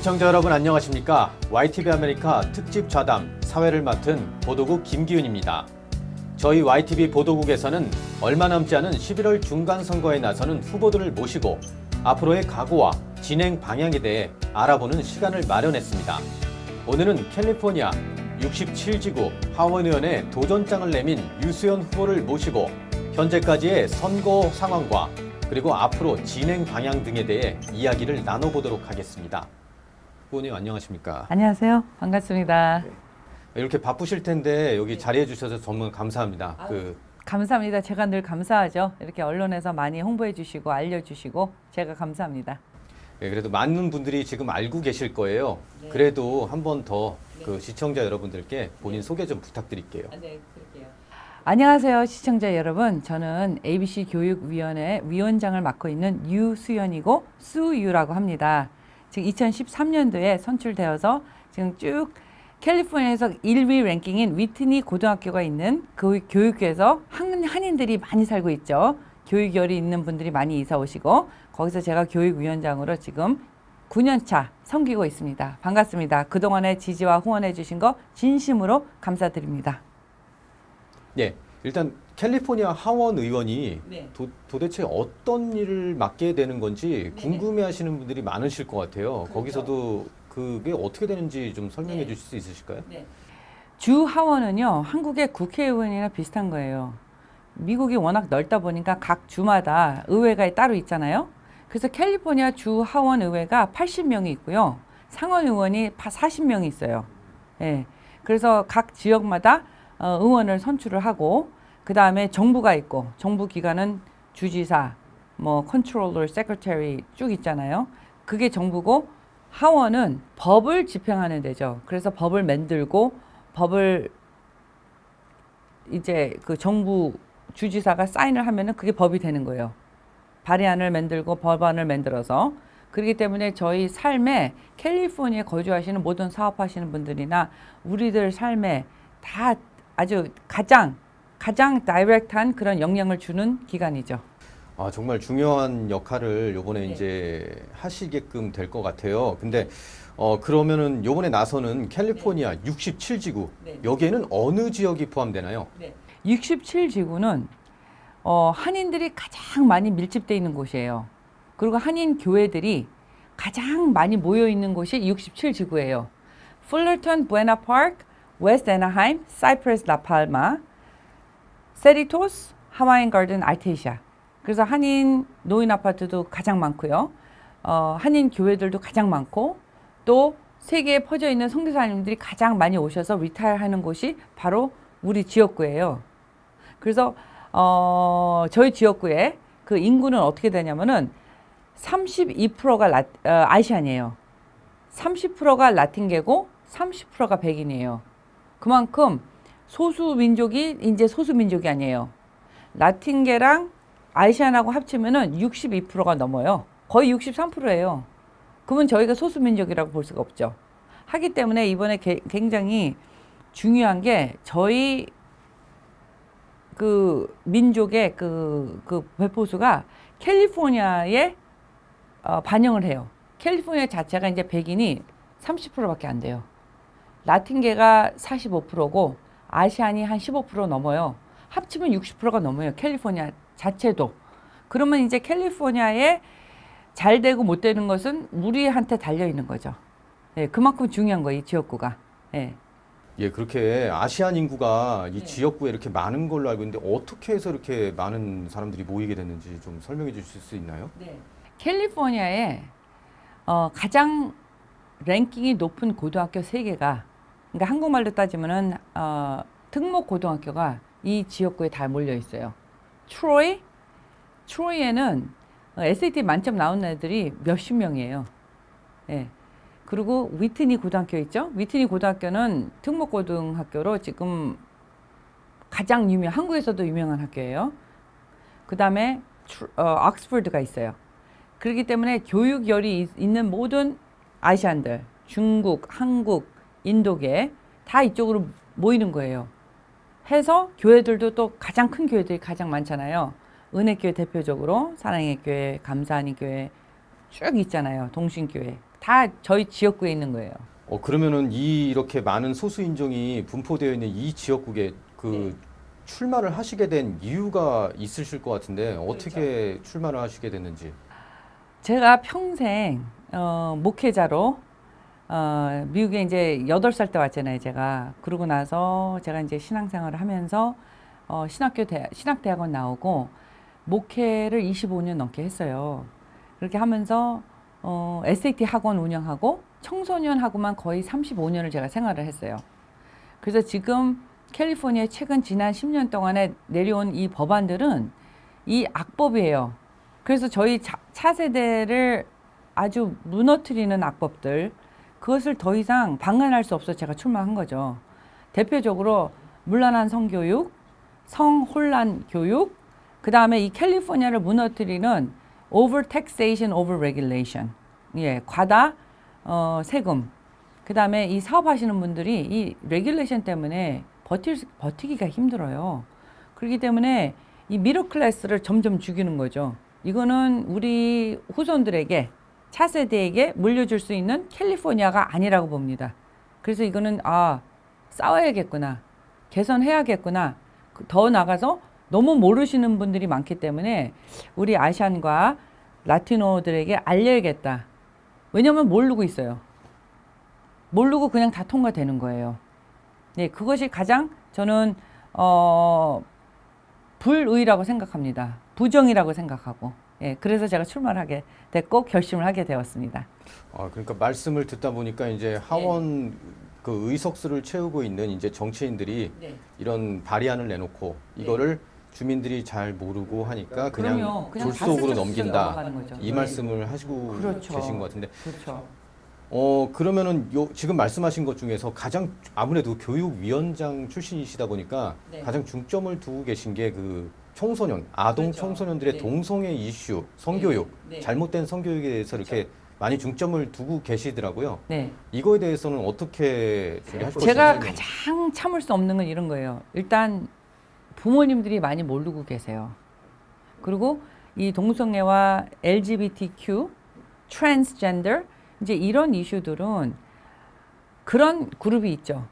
시청자 여러분 안녕하십니까? YTV 아메리카 특집 좌담 사회를 맡은 보도국 김기훈입니다. 저희 YTV 보도국에서는 얼마 남지 않은 11월 중간선거에 나서는 후보들을 모시고 앞으로의 각오와 진행 방향에 대해 알아보는 시간을 마련했습니다. 오늘은 캘리포니아 67지구 하원 의원의 도전장을 내민 유수연 후보를 모시고 현재까지의 선거 상황과 그리고 앞으로 진행 방향 등에 대해 이야기를 나눠보도록 하겠습니다. 후보님 안녕하십니까? 안녕하세요. 반갑습니다. 이렇게 바쁘실 텐데 여기 자리해 주셔서 정말 감사합니다. 감사합니다. 제가 늘 감사하죠. 이렇게 언론에서 많이 홍보해 주시고 알려주시고 제가 감사합니다. 그래도 많은 분들이 지금 알고 계실 거예요. 네. 그래도 한 번 더 그 시청자 여러분들께 본인 소개 좀 부탁드릴게요. 네, 그럴게요. 안녕하세요, 시청자 여러분. 저는 ABC 교육위원회 위원장을 맡고 있는 유수연이고 수유라고 합니다. 지금 2013년도에 선출되어서 지금 쭉 캘리포니아에서 1위 랭킹인 위트니 고등학교가 있는 그 교육교에서 한인들이 많이 살고 있죠. 교육열이 있는 분들이 많이 이사 오시고 거기서 제가 교육위원장으로 지금 9년차 섬기고 있습니다. 반갑습니다. 그동안의 지지와 후원해 주신 거 진심으로 감사드립니다. 네, 일단 캘리포니아 하원 의원이 네. 도대체 어떤 일을 맡게 되는 건지 네. 궁금해하시는 분들이 많으실 것 같아요. 그렇죠. 거기서도 그게 어떻게 되는지 좀 설명해 네. 주실 수 있으실까요? 네. 주 하원은요, 한국의 국회의원이나 비슷한 거예요. 미국이 워낙 넓다 보니까 각 주마다 의회가 따로 있잖아요. 그래서 캘리포니아 주 하원 의회가 80명이 있고요. 상원 의원이 40명이 있어요. 예. 그래서 각 지역마다 의원을 선출을 하고 그 다음에 정부가 있고 정부 기관은 주지사, 뭐 컨트롤러, 세크레터리 쭉 있잖아요. 그게 정부고 하원은 법을 집행하는 데죠. 그래서 법을 만들고 법을 이제 그 정부 주지사가 사인을 하면은 그게 법이 되는 거예요. 발의안을 만들고 법안을 만들어서 그렇기 때문에 저희 삶에 캘리포니아에 거주하시는 모든 사업하시는 분들이나 우리들 삶에 다 아주 가장 다이렉트한 그런 영향을 주는 기관이죠. 아, 정말 중요한 역할을 요번에 네. 이제 하시게끔 될 것 같아요. 근데 그러면은 요번에 나서는 캘리포니아 67지구 네. 여기에는 어느 지역이 포함되나요? 67지구는 한인들이 가장 많이 밀집되어 있는 곳이에요. 그리고 한인 교회들이 가장 많이 모여 있는 곳이 67지구예요. 풀러턴, 부에나 파크, 웨스트 애나하임, 사이프러스, 라팔마, 세리토스, 하와이안 가든, 알테시아. 그래서 한인 노인 아파트도 가장 많고요. 한인 교회들도 가장 많고 또 세계에 퍼져 있는 선교사님들이 가장 많이 오셔서 리타이어 하는 곳이 바로 우리 지역구예요. 그래서 저희 지역구에 그 인구는 어떻게 되냐면은 32%가 아시안이에요. 30%가 라틴계고 30%가 백인이에요. 그만큼 소수민족이 이제 소수민족이 아니에요. 라틴계랑 아시안하고 합치면은 62%가 넘어요. 거의 63%예요. 그러면 저희가 소수민족이라고 볼 수가 없죠. 하기 때문에 이번에 굉장히 중요한 게 저희 그 민족의 그 배포수가 캘리포니아에 반영을 해요. 캘리포니아 자체가 이제 백인이 30%밖에 안 돼요. 라틴계가 45%고 아시안이 한 15% 넘어요. 합치면 60%가 넘어요. 캘리포니아 자체도. 그러면 이제 캘리포니아에 잘 되고 못 되는 것은 우리한테 달려 있는 거죠. 네, 그만큼 중요한 거예요, 이 지역구가. 네. 예, 그렇게 아시안 인구가 이 네. 지역구에 이렇게 많은 걸로 알고 있는데 어떻게 해서 이렇게 많은 사람들이 모이게 됐는지 좀 설명해 주실 수 있나요? 네. 캘리포니아에 가장 랭킹이 높은 고등학교 3개가 그러니까 한국말로 따지면은 특목 고등학교가 이 지역구에 다 몰려 있어요. 트로이에는 SAT 만점 나온 애들이 몇십 명이에요. 예. 그리고 위트니 고등학교 있죠? 위트니 고등학교는 특목 고등학교로 지금 가장 한국에서도 유명한 학교예요. 그 다음에 옥스퍼드가 있어요. 그렇기 때문에 교육열이 있는 모든 아시안들, 중국, 한국, 인도계 다 이쪽으로 모이는 거예요. 해서 교회들도 또 가장 큰 교회들이 가장 많잖아요. 은혜교회 대표적으로 사랑의 교회, 감사하니 교회 쭉 있잖아요. 동신교회. 다 저희 지역구에 있는 거예요. 그러면은 이렇게 많은 소수 인종이 분포되어 있는 이 지역국에 그 출마를 하시게 된 이유가 있으실 것 같은데 어떻게 출마를 하시게 됐는지. 제가 평생 목회자로 미국에 이제 8살 때 왔잖아요, 제가. 그러고 나서 제가 이제 신앙생활을 하면서 신학대학원 나오고 목회를 25년 넘게 했어요. 그렇게 하면서 SAT 학원 운영하고 청소년하고만 거의 35년을 제가 생활을 했어요. 그래서 지금 캘리포니아에 최근 지난 10년 동안에 내려온 이 법안들은 이 악법이에요. 그래서 저희 차세대를 아주 무너뜨리는 악법들, 그것을 더 이상 방관할 수 없어 제가 출마한 거죠. 대표적으로 문란한 성교육, 성혼란 교육, 그 다음에 이 캘리포니아를 무너뜨리는 over taxation, over regulation, 과다 세금. 그 다음에 이 사업하시는 분들이 이 레귤레이션 때문에 버티기가 힘들어요. 그렇기 때문에 이 미들 클래스를 점점 죽이는 거죠. 이거는 우리 후손들에게, 차세대에게 물려줄 수 있는 캘리포니아가 아니라고 봅니다. 그래서 이거는 싸워야겠구나, 개선해야겠구나. 더 나가서 너무 모르시는 분들이 많기 때문에 우리 아시안과 라티노들에게 알려야겠다. 왜냐하면 모르고 있어요. 모르고 그냥 다 통과되는 거예요. 네, 그것이 가장 저는 불의라고 생각합니다. 부정이라고 생각하고. 그래서 제가 출마를 하게 됐고 결심을 하게 되었습니다. 그러니까 말씀을 듣다 보니까 이제 하원 그 의석수를 채우고 있는 이제 정치인들이 이런 발의안을 내놓고 이거를 주민들이 잘 모르고 하니까 그냥 졸속으로 넘긴다. 이 말씀을 하시고 계신 것 같은데. 그렇죠. 그러면은 지금 말씀하신 것 중에서 가장 아무래도 교육위원장 출신이시다 보니까 가장 중점을 두고 계신 게 그 청소년, 아동 청소년들의 동성애 이슈, 성교육, 잘못된 성교육에 대해서 이렇게 많이 중점을 두고 계시더라고요. 이거에 대해서는 어떻게 하실 것인지. 제가 가장 참을 수 없는 건 이런 거예요. 일단 부모님들이 많이 모르고 계세요. 그리고 이 동성애와 LGBTQ, 트랜스젠더, 이제 이런 이슈들은 그런 그룹이 있죠.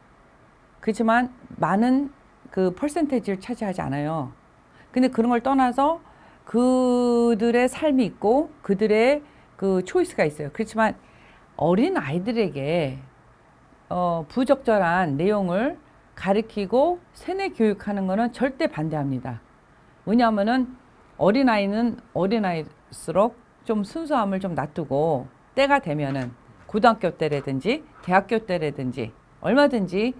그렇지만 많은 그 퍼센테이지를 차지하지 않아요. 근데 그런 걸 떠나서 그들의 삶이 있고 그들의 그 초이스가 있어요. 그렇지만 어린 아이들에게 부적절한 내용을 가르치고 세뇌 교육하는 거는 절대 반대합니다. 왜냐하면은 어린아이는 어린아이일수록 좀 순수함을 좀 놔두고 때가 되면은 고등학교 때라든지 대학교 때라든지 얼마든지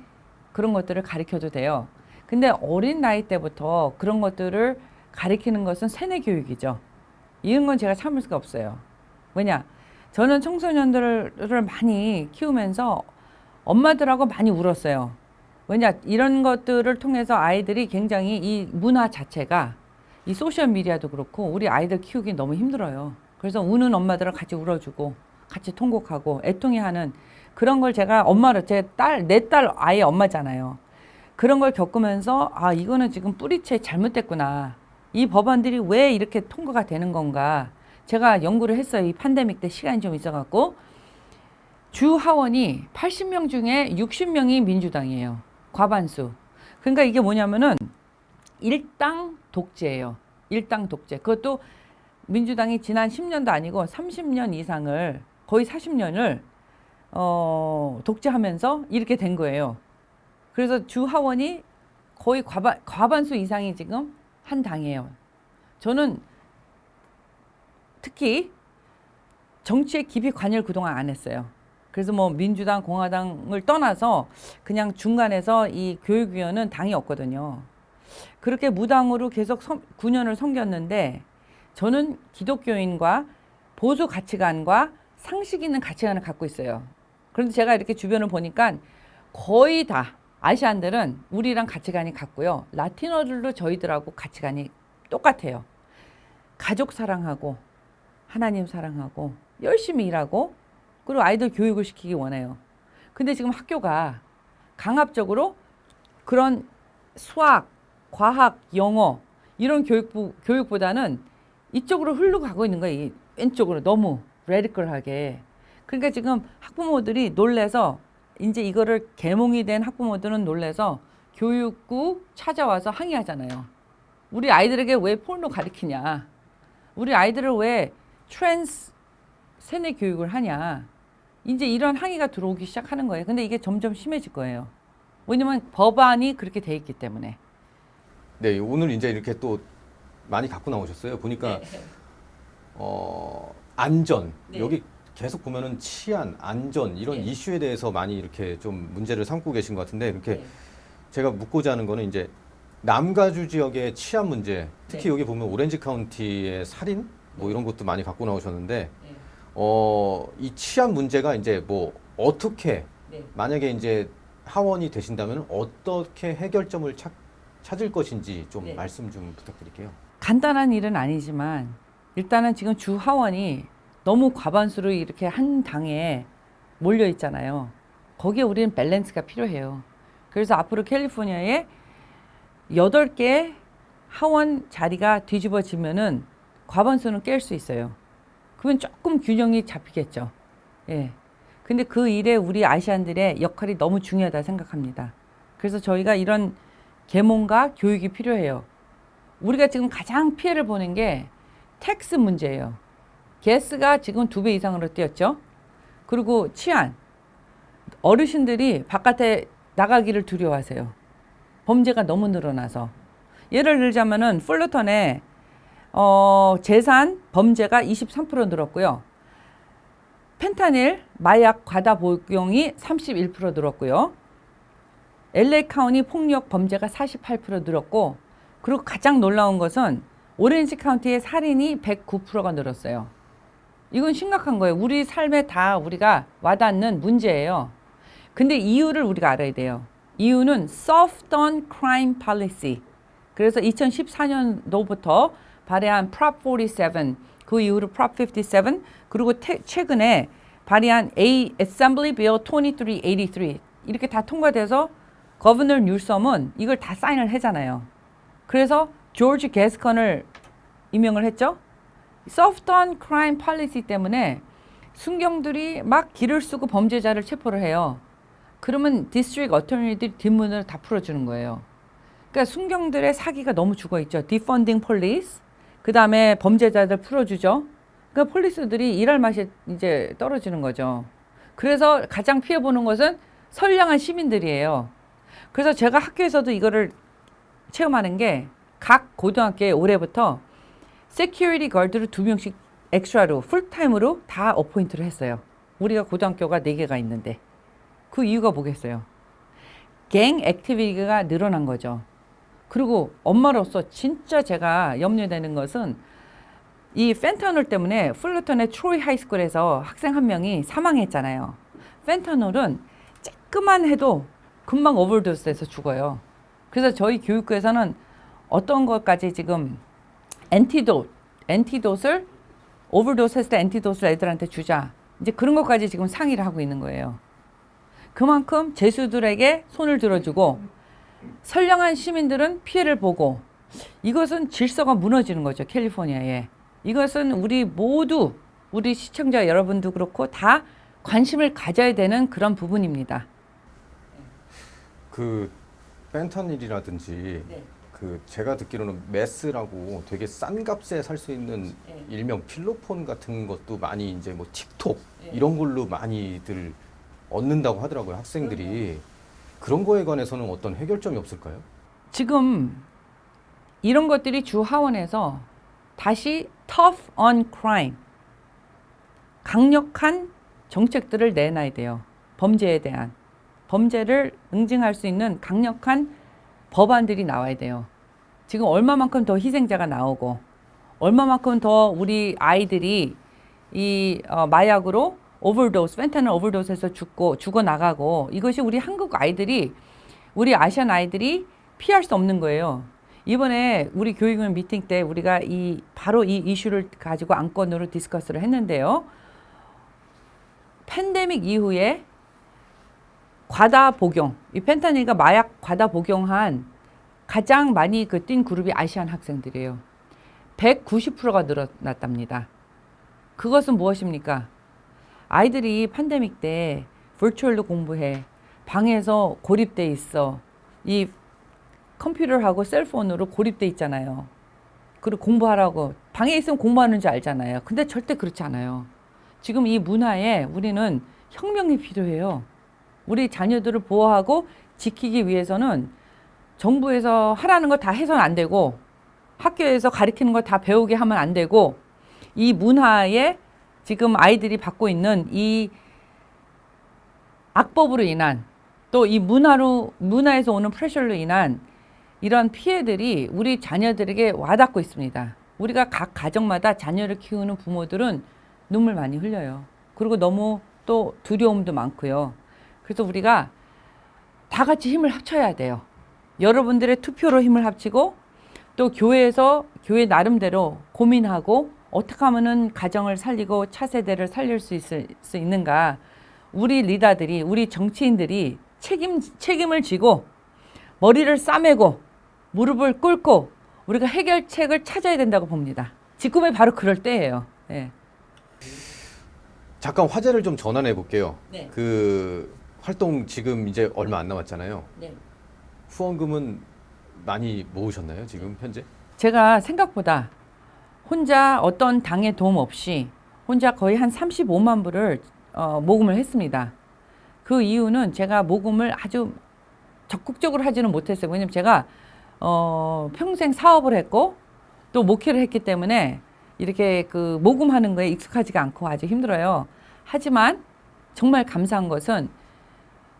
그런 것들을 가르쳐도 돼요. 근데 어린 나이 때부터 그런 것들을 가르치는 것은 세뇌 교육이죠. 이런 건 제가 참을 수가 없어요. 왜냐? 저는 청소년들을 많이 키우면서 엄마들하고 많이 울었어요. 왜냐? 이런 것들을 통해서 아이들이 굉장히 이 문화 자체가 이 소셜 미디어도 그렇고 우리 아이들 키우기 너무 힘들어요. 그래서 우는 엄마들을 같이 울어주고 같이 통곡하고 애통해하는 그런 걸 제가 엄마로 내 딸 아이의 엄마잖아요. 그런 걸 겪으면서 이거는 지금 뿌리채 잘못됐구나. 이 법안들이 왜 이렇게 통과가 되는 건가. 제가 연구를 했어요. 이 팬데믹 때 시간이 좀 있어갖고 주 하원이 80명 중에 60명이 민주당이에요. 과반수. 그러니까 이게 뭐냐면은 일당 독재예요. 일당 독재. 그것도 민주당이 지난 10년도 아니고 30년 이상을 거의 40년을 독재하면서 이렇게 된 거예요. 그래서 주 하원이 거의 과반수 이상이 지금 한 당이에요. 저는 특히 정치에 깊이 관여를 그동안 안 했어요. 그래서 뭐 민주당, 공화당을 떠나서 그냥 중간에서 이 교육위원은 당이 없거든요. 그렇게 무당으로 계속 9년을 섬겼는데 저는 기독교인과 보수 가치관과 상식 있는 가치관을 갖고 있어요. 그런데 제가 이렇게 주변을 보니까 거의 다 아시안들은 우리랑 가치관이 같고요. 라티노들도 저희들하고 가치관이 똑같아요. 가족 사랑하고 하나님 사랑하고 열심히 일하고 그리고 아이들 교육을 시키기 원해요. 근데 지금 학교가 강압적으로 그런 수학, 과학, 영어 이런 교육보다는 이쪽으로 흘러가고 있는 거예요. 왼쪽으로 너무 레디컬하게. 그러니까 지금 학부모들이 놀래서 이제 이거를 계몽이 된 학부모들은 놀래서 교육부 찾아와서 항의하잖아요. 우리 아이들에게 왜 포르노 가르치냐? 우리 아이들을 왜 트랜스 세뇌 교육을 하냐? 이제 이런 항의가 들어오기 시작하는 거예요. 근데 이게 점점 심해질 거예요. 왜냐면 법안이 그렇게 돼 있기 때문에. 네, 오늘 이제 이렇게 또 많이 갖고 나오셨어요. 보니까 안전 네. 여기 계속 보면은 치안, 안전 이런 네. 이슈에 대해서 많이 이렇게 좀 문제를 삼고 계신 것 같은데 이렇게 네. 제가 묻고자 하는 거는 이제 남가주 지역의 치안 문제, 특히 네. 여기 보면 오렌지 카운티의 살인 뭐 이런 것도 많이 갖고 나오셨는데 네. 이 치안 문제가 이제 뭐 어떻게 네. 만약에 이제 하원이 되신다면 어떻게 해결점을 찾을 것인지 좀 네. 말씀 좀 부탁드릴게요. 간단한 일은 아니지만 일단은 지금 주 하원이 너무 과반수로 이렇게 한 당에 몰려 있잖아요. 거기에 우리는 밸런스가 필요해요. 그래서 앞으로 캘리포니아에 8개 하원 자리가 뒤집어지면은 과반수는 깰 수 있어요. 그러면 조금 균형이 잡히겠죠. 예. 근데 그 일에 우리 아시안들의 역할이 너무 중요하다 생각합니다. 그래서 저희가 이런 계몽과 교육이 필요해요. 우리가 지금 가장 피해를 보는 게 텍스 문제예요. 가스가 지금 2배 이상으로 뛰었죠. 그리고 치안. 어르신들이 바깥에 나가기를 두려워하세요. 범죄가 너무 늘어나서. 예를 들자면은 풀러턴에 재산 범죄가 23% 늘었고요. 펜타닐 마약 과다 복용이 31% 늘었고요. LA 카운티 폭력 범죄가 48% 늘었고, 그리고 가장 놀라운 것은 오렌지 카운티의 살인이 109%가 늘었어요. 이건 심각한 거예요. 우리 삶에 다 우리가 와닿는 문제예요. 근데 이유를 우리가 알아야 돼요. 이유는 Soft on Crime Policy. 그래서 2014년도부터 발의한 Prop 47, 그 이후로 Prop 57, 그리고 최근에 발의한 Assembly Bill 2383 이렇게 다 통과돼서 거버너 뉴섬은 이걸 다 사인을 하잖아요. 그래서 조지 게스컨을 임명을 했죠. Soft on Crime Policy 때문에 순경들이 막 길을 쓰고 범죄자를 체포를 해요. 그러면 디스트릭 어터니들이 뒷문을 다 풀어주는 거예요. 그러니까 순경들의 사기가 너무 죽어있죠. Defunding Police, 그 다음에 범죄자들 풀어주죠. 그러니까 폴리스들이 일할 맛이 이제 떨어지는 거죠. 그래서 가장 피해보는 것은 선량한 시민들이에요. 그래서 제가 학교에서도 이거를 체험하는 게 각 고등학교에 올해부터 세큐리티 가드를 2명씩 엑스트라로 풀타임으로 다 어포인트를 했어요. 우리가 고등학교가 4개가 있는데 그 이유가 뭐겠어요? 갱 액티비티가 늘어난 거죠. 그리고 엄마로서 진짜 제가 염려되는 것은 이 펜타놀 때문에 풀러턴의 트로이 하이스쿨에서 학생 한 명이 사망했잖아요. 펜타놀은 조금만 해도 금방 오버도스에서 죽어요. 그래서 저희 교육부에서는 어떤 것까지 지금 엔티도스를 오버도스 했을 때 엔티도스를 애들한테 주자. 이제 그런 것까지 지금 상의를 하고 있는 거예요. 그만큼 죄수들에게 손을 들어주고 선량한 시민들은 피해를 보고 이것은 질서가 무너지는 거죠. 캘리포니아에. 이것은 우리 모두 우리 시청자 여러분도 그렇고 다 관심을 가져야 되는 그런 부분입니다. 그 펜타닐이라든지 네. 그 제가 듣기로는 메스라고 되게 싼 값에 살 수 있는 네. 일명 필로폰 같은 것도 많이 이제 뭐 틱톡 네. 이런 걸로 많이들 얻는다고 하더라고요, 학생들이. 그런 거에 관해서는 어떤 해결점이 없을까요? 지금 이런 것들이 주 하원에서 다시 tough on crime, 강력한 정책들을 내놔야 돼요. 범죄에 대한. 범죄를 응징할 수 있는 강력한 법안들이 나와야 돼요. 지금 얼마만큼 더 희생자가 나오고 얼마만큼 더 우리 아이들이 이 마약으로 오버도스, 펜타닐 오버도스에서 죽어나가고 이것이 우리 한국 아이들이 우리 아시안 아이들이 피할 수 없는 거예요. 이번에 우리 교육원 미팅 때 우리가 바로 이 이슈를 가지고 안건으로 디스커스를 했는데요. 팬데믹 이후에 과다 복용, 이 펜타닐과 마약 과다 복용한 가장 많이 뛴 그룹이 아시안 학생들이에요. 190%가 늘어났답니다. 그것은 무엇입니까? 아이들이 팬데믹 때 virtual로 공부해. 방에서 고립돼 있어. 이 컴퓨터하고 셀폰으로 고립돼 있잖아요. 그리고 공부하라고. 방에 있으면 공부하는 줄 알잖아요. 근데 절대 그렇지 않아요. 지금 이 문화에 우리는 혁명이 필요해요. 우리 자녀들을 보호하고 지키기 위해서는 정부에서 하라는 거 다 해서는 안 되고 학교에서 가르치는 거 다 배우게 하면 안 되고 이 문화에 지금 아이들이 받고 있는 이 악법으로 인한 또 이 문화에서 오는 프레셔로 인한 이런 피해들이 우리 자녀들에게 와닿고 있습니다. 우리가 각 가정마다 자녀를 키우는 부모들은 눈물 많이 흘려요. 그리고 너무 또 두려움도 많고요. 그래서 우리가 다 같이 힘을 합쳐야 돼요. 여러분들의 투표로 힘을 합치고 또 교회에서 교회 나름대로 고민하고 어떻게 하면은 가정을 살리고 차세대를 살릴 수 있는가. 우리 리더들이 우리 정치인들이 책임을 지고 머리를 싸매고 무릎을 꿇고 우리가 해결책을 찾아야 된다고 봅니다. 지금이 바로 그럴 때예요. 네. 잠깐 화제를 좀 전환해 볼게요. 네. 그 활동 지금 이제 얼마 안 남았잖아요. 네. 후원금은 많이 모으셨나요, 지금 현재? 제가 생각보다 혼자 어떤 당의 도움 없이 혼자 거의 한 35만 불을 모금을 했습니다. 그 이유는 제가 모금을 아주 적극적으로 하지는 못했어요. 왜냐면 제가 평생 사업을 했고 또 목회를 했기 때문에 이렇게 그 모금하는 거에 익숙하지가 않고 아주 힘들어요. 하지만 정말 감사한 것은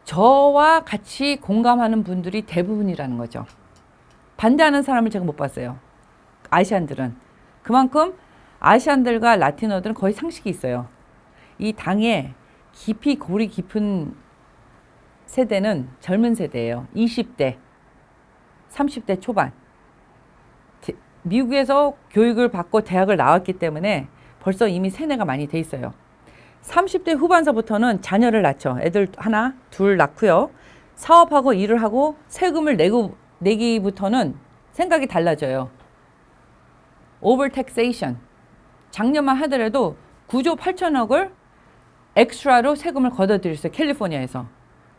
저와 같이 공감하는 분들이 대부분이라는 거죠. 반대하는 사람을 제가 못 봤어요. 아시안들은. 그만큼 아시안들과 라티노들은 거의 상식이 있어요. 이 당에 깊이 골이 깊은 세대는 젊은 세대예요. 20대, 30대 초반. 미국에서 교육을 받고 대학을 나왔기 때문에 벌써 이미 세뇌가 많이 돼 있어요. 30대 후반서부터는 자녀를 낳죠. 애들 하나, 둘 낳고요. 사업하고 일을 하고 세금을 내기부터는 생각이 달라져요. 오버택세이션. 작년만 하더라도 9조 8천억을 엑스트라로 세금을 걷어들였어요. 캘리포니아에서.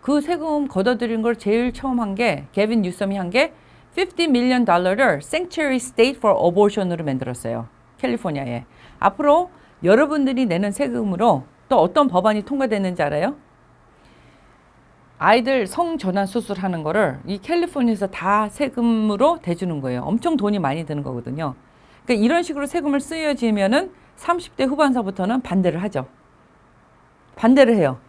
그 세금 걷어들인 걸 제일 처음 한 게 게빈 뉴섬이 한 게 $50 million Sanctuary State for Abortion으로 만들었어요. 캘리포니아에. 앞으로 여러분들이 내는 세금으로 또 어떤 법안이 통과됐는지 알아요? 아이들 성전환 수술하는 거를 이 캘리포니아에서 다 세금으로 대주는 거예요. 엄청 돈이 많이 드는 거거든요. 그러니까 이런 식으로 세금을 쓰여지면은 30대 후반서부터는 반대를 하죠. 반대를 해요.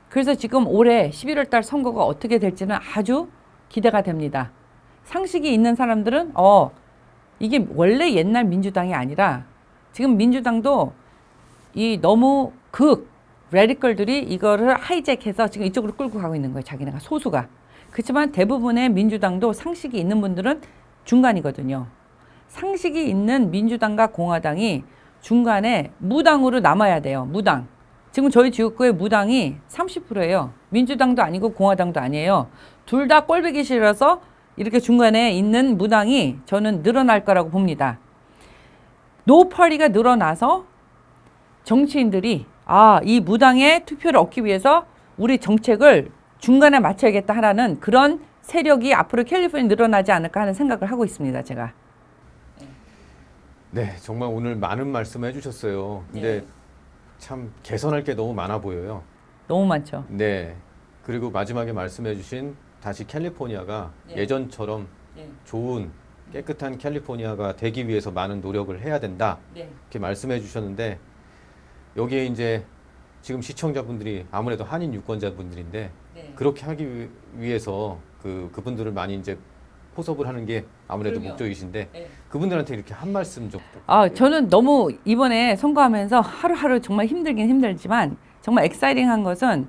그래서 지금 올해 11월 달 선거가 어떻게 될지는 아주 기대가 됩니다. 상식이 있는 사람들은 이게 원래 옛날 민주당이 아니라 지금 민주당도 이 너무 레디컬들이 이거를 하이잭해서 지금 이쪽으로 끌고 가고 있는 거예요. 자기네가 소수가. 그렇지만 대부분의 민주당도 상식이 있는 분들은 중간이거든요. 상식이 있는 민주당과 공화당이 중간에 무당으로 남아야 돼요. 무당. 지금 저희 지역구의 무당이 30%예요. 민주당도 아니고 공화당도 아니에요. 둘 다 꼴보기 싫어서 이렇게 중간에 있는 무당이 저는 늘어날 거라고 봅니다. 노파리가 늘어나서 정치인들이 이 무당의 투표를 얻기 위해서 우리 정책을 중간에 맞춰야겠다 하라는 그런 세력이 앞으로 캘리포니아에 늘어나지 않을까 하는 생각을 하고 있습니다. 제가. 네, 정말 오늘 많은 말씀을 해주셨어요. 근데 네. 참 개선할 게 너무 많아 보여요. 너무 많죠. 네. 그리고 마지막에 말씀해주신 다시 캘리포니아가 네. 예전처럼 네. 좋은 깨끗한 캘리포니아가 되기 위해서 많은 노력을 해야 된다. 네. 이렇게 말씀해 주셨는데 여기에 이제 지금 시청자분들이 아무래도 한인 유권자분들인데 네. 그렇게 하기 위해서 그분들을 많이 이제 포섭을 하는 게 아무래도 그럼요. 목적이신데 네. 그분들한테 이렇게 한 말씀 좀. 저는 너무 이번에 선거하면서 하루하루 정말 힘들긴 힘들지만 정말 엑사이팅한 것은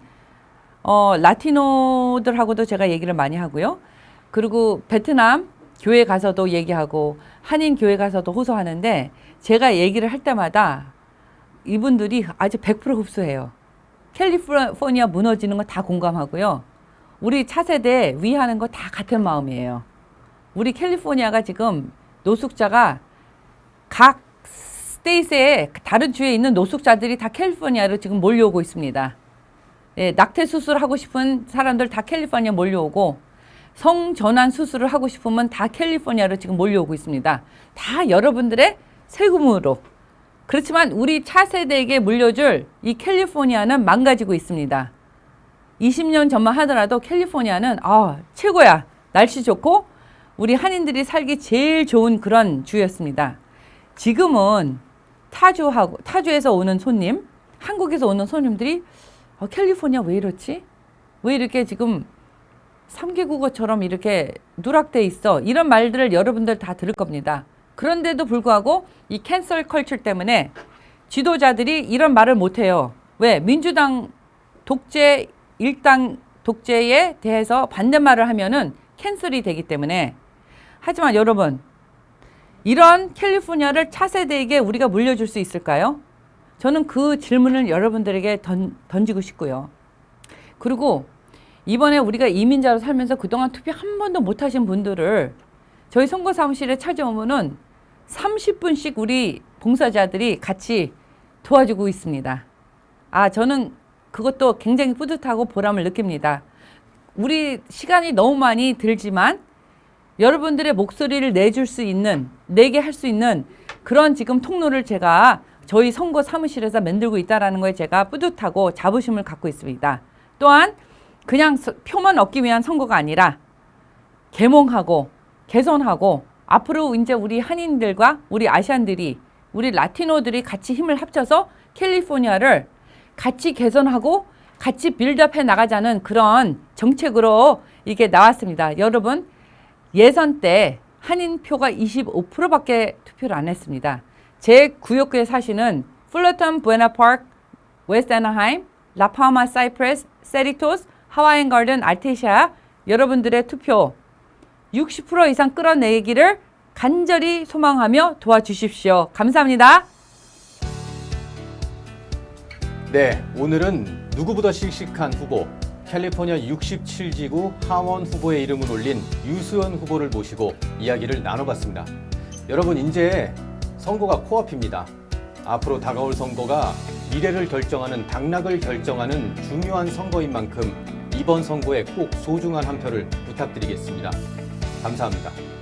라티노들하고도 제가 얘기를 많이 하고요. 그리고 베트남 교회 가서도 얘기하고 한인 교회 가서도 호소하는데 제가 얘기를 할 때마다 이분들이 아주 100% 흡수해요. 캘리포니아 무너지는 거 다 공감하고요. 우리 차세대 위하는 거 다 같은 마음이에요. 우리 캘리포니아가 지금 노숙자가 각 스테이트의 다른 주에 있는 노숙자들이 다 캘리포니아로 지금 몰려오고 있습니다. 예, 낙태 수술하고 싶은 사람들 다 캘리포니아 몰려오고 성전환 수술을 하고 싶으면 다 캘리포니아로 지금 몰려오고 있습니다. 다 여러분들의 세금으로. 그렇지만 우리 차세대에게 물려줄 이 캘리포니아는 망가지고 있습니다. 20년 전만 하더라도 캘리포니아는 최고야. 날씨 좋고 우리 한인들이 살기 제일 좋은 그런 주였습니다. 지금은 타주에서 오는 손님, 한국에서 오는 손님들이 캘리포니아 왜 이렇지? 왜 이렇게 지금 3개 국어처럼 이렇게 누락돼 있어? 이런 말들을 여러분들 다 들을 겁니다. 그런데도 불구하고 이 캔슬 컬처 때문에 지도자들이 이런 말을 못해요. 왜? 민주당 독재, 일당 독재에 대해서 반대말을 하면은 캔슬이 되기 때문에. 하지만 여러분, 이런 캘리포니아를 차세대에게 우리가 물려줄 수 있을까요? 저는 그 질문을 여러분들에게 던지고 싶고요. 그리고 이번에 우리가 이민자로 살면서 그동안 투표 한 번도 못 하신 분들을 저희 선거사무실에 찾아오면은 30분씩 우리 봉사자들이 같이 도와주고 있습니다. 저는 그것도 굉장히 뿌듯하고 보람을 느낍니다. 우리 시간이 너무 많이 들지만 여러분들의 목소리를 내게 할 수 있는 그런 지금 통로를 제가 저희 선거 사무실에서 만들고 있다는 거에 제가 뿌듯하고 자부심을 갖고 있습니다. 또한 그냥 표만 얻기 위한 선거가 아니라 계몽하고 개선하고 앞으로 이제 우리 한인들과 우리 아시안들이 우리 라티노들이 같이 힘을 합쳐서 캘리포니아를 같이 개선하고 같이 빌드업해 나가자는 그런 정책으로 이게 나왔습니다. 여러분, 예선 때 한인표가 25%밖에 투표를 안 했습니다. 제 구역구에 사시는 플러턴, 부에나파크, 웨스트 애나하임, 라파마, 사이프레스, 세리토스, 하와이안 가든, 알테시아 여러분들의 투표 60% 이상 끌어내기를 간절히 소망하며 도와주십시오. 감사합니다. 네, 오늘은 누구보다 씩씩한 후보, 캘리포니아 67지구 하원 후보의 이름을 올린 유수연 후보를 모시고 이야기를 나눠봤습니다. 여러분, 이제 선거가 코앞입니다. 앞으로 다가올 선거가 미래를 결정하는, 당락을 결정하는 중요한 선거인 만큼 이번 선거에 꼭 소중한 한 표를 부탁드리겠습니다. 감사합니다.